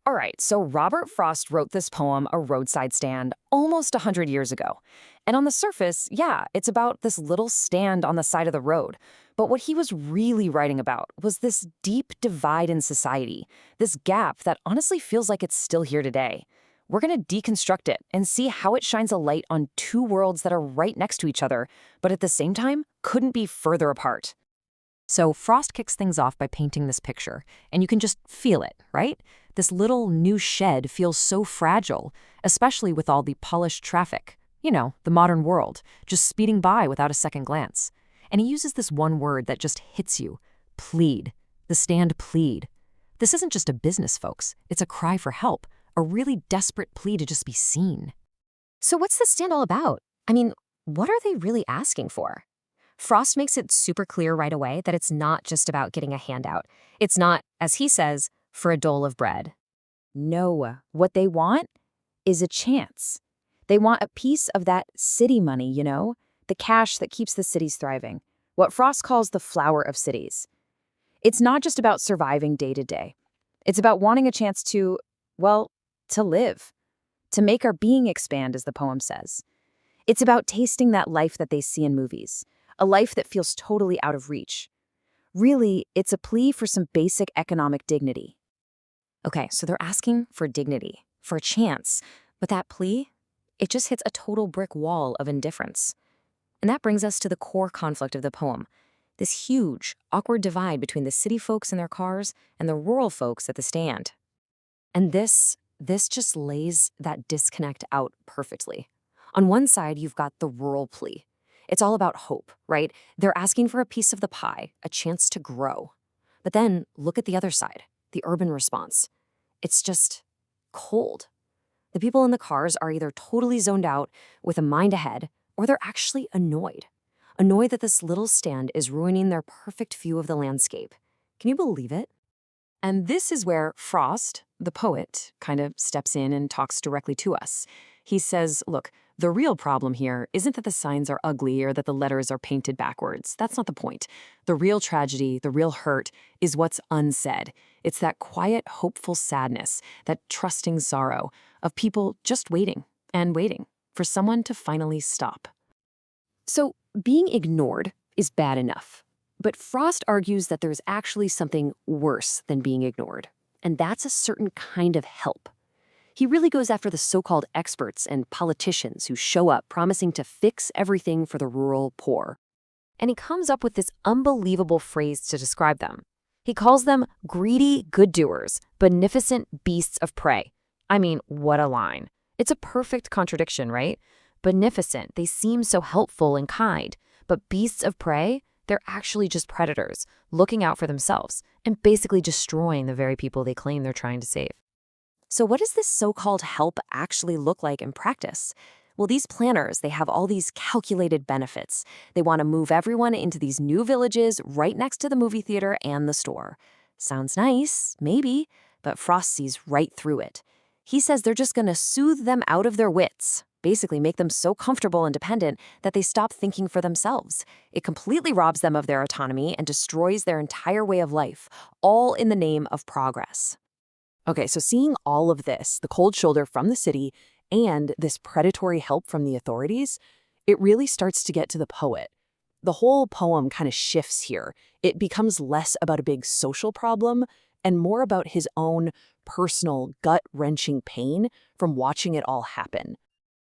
All right, so Robert Frost wrote this poem, A Roadside Stand, almost 100 years ago. And on the surface, yeah, it's about this little stand on the side of the road. But what he was really writing about was this deep divide in society, this gap that honestly feels like it's still here today. We're going to deconstruct it and see how it shines a light on two worlds that are right next to each other, but at the same time, couldn't be further apart. So Frost kicks things off by painting this picture, and you can just feel it, right? This little new shed feels so fragile, especially with all the polished traffic. You know, the modern world, just speeding by without a second glance. And he uses this one word that just hits you: plead. The stand plead. This isn't just a business, folks. It's a cry for help, a really desperate plea to just be seen. So what's the stand all about? I mean, what are they really asking for? Frost makes it super clear right away that it's not just about getting a handout. It's not, as he says, for a dole of bread. No, what they want is a chance. They want a piece of that city money, the cash that keeps the cities thriving, what Frost calls the flower of cities. It's not just about surviving day to day. It's about wanting a chance to, well, to live, to make our being expand, as the poem says. It's about tasting that life that they see in movies, a life that feels totally out of reach. Really, it's a plea for some basic economic dignity. Okay, so they're asking for dignity, for a chance, but that plea, it just hits a total brick wall of indifference. And that brings us to the core conflict of the poem, this huge, awkward divide between the city folks in their cars and the rural folks at the stand. And this just lays that disconnect out perfectly. On one side, you've got the rural plea. It's all about hope, right? They're asking for a piece of the pie, a chance to grow. But then look at the other side, the urban response. It's just cold. The people in the cars are either totally zoned out with a mind ahead, or they're actually annoyed. Annoyed that this little stand is ruining their perfect view of the landscape. Can you believe it? And this is where Frost, the poet, kind of steps in and talks directly to us. He says, look, the real problem here isn't that the signs are ugly or that the letters are painted backwards. That's not the point. The real tragedy, the real hurt, is what's unsaid. It's that quiet, hopeful sadness, that trusting sorrow of people just waiting and waiting for someone to finally stop. So being ignored is bad enough. But Frost argues that there's actually something worse than being ignored, and that's a certain kind of help. He really goes after the so-called experts and politicians who show up promising to fix everything for the rural poor. And he comes up with this unbelievable phrase to describe them. He calls them greedy good-doers, beneficent beasts of prey. I mean, what a line. It's a perfect contradiction, right? Beneficent, they seem so helpful and kind, but beasts of prey, they're actually just predators, looking out for themselves and basically destroying the very people they claim they're trying to save. So what does this so-called help actually look like in practice? Well, these planners, they have all these calculated benefits. They want to move everyone into these new villages right next to the movie theater and the store. Sounds nice, maybe, but Frost sees right through it. He says they're just going to soothe them out of their wits, basically make them so comfortable and dependent that they stop thinking for themselves. It completely robs them of their autonomy and destroys their entire way of life, all in the name of progress. Okay, so seeing all of this, the cold shoulder from the city and this predatory help from the authorities, it really starts to get to the poet. The whole poem kind of shifts here. It becomes less about a big social problem and more about his own personal, gut-wrenching pain from watching it all happen.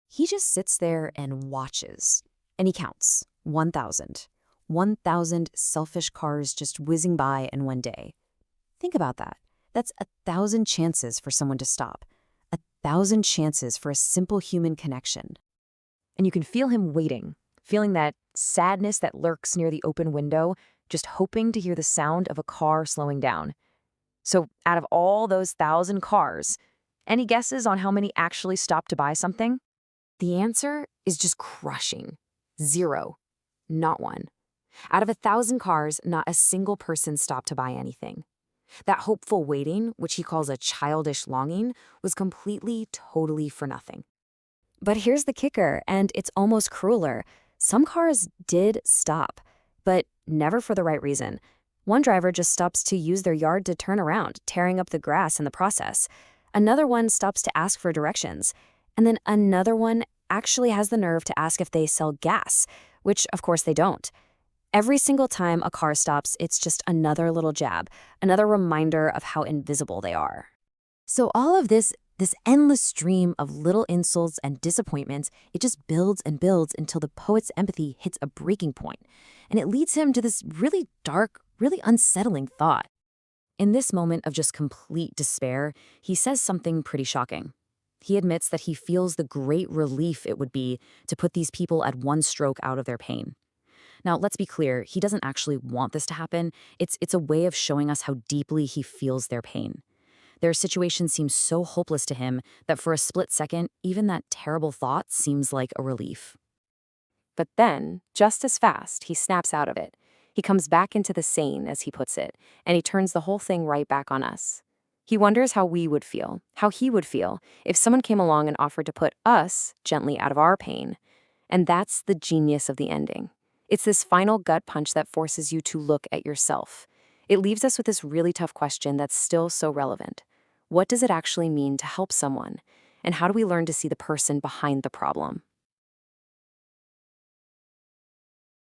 He just sits there and watches, and he counts 1,000. 1,000 selfish cars just whizzing by in one day. Think about that. That's 1,000 chances for someone to stop, 1,000 chances for a simple human connection. And you can feel him waiting, feeling that sadness that lurks near the open window, just hoping to hear the sound of a car slowing down. So out of all those 1,000 cars, any guesses on how many actually stopped to buy something? The answer is just crushing. 0. Not one. Out of 1,000 cars, not a single person stopped to buy anything. That hopeful waiting, which he calls a childish longing, was completely, totally for nothing. But here's the kicker, and it's almost crueler. Some cars did stop, but never for the right reason. One driver just stops to use their yard to turn around, tearing up the grass in the process. Another one stops to ask for directions. And then another one actually has the nerve to ask if they sell gas, which of course they don't. Every single time a car stops, it's just another little jab, another reminder of how invisible they are. So all of this endless stream of little insults and disappointments, it just builds and builds until the poet's empathy hits a breaking point. And it leads him to this really dark, really unsettling thought. In this moment of just complete despair, he says something pretty shocking. He admits that he feels the great relief it would be to put these people at one stroke out of their pain. Now, let's be clear, he doesn't actually want this to happen. It's a way of showing us how deeply he feels their pain. Their situation seems so hopeless to him that for a split second, even that terrible thought seems like a relief. But then, just as fast, he snaps out of it. He comes back into the sane, as he puts it, and he turns the whole thing right back on us. He wonders how we would feel, how he would feel, if someone came along and offered to put us gently out of our pain. And that's the genius of the ending. It's this final gut punch that forces you to look at yourself. It leaves us with this really tough question that's still so relevant. What does it actually mean to help someone? And how do we learn to see the person behind the problem?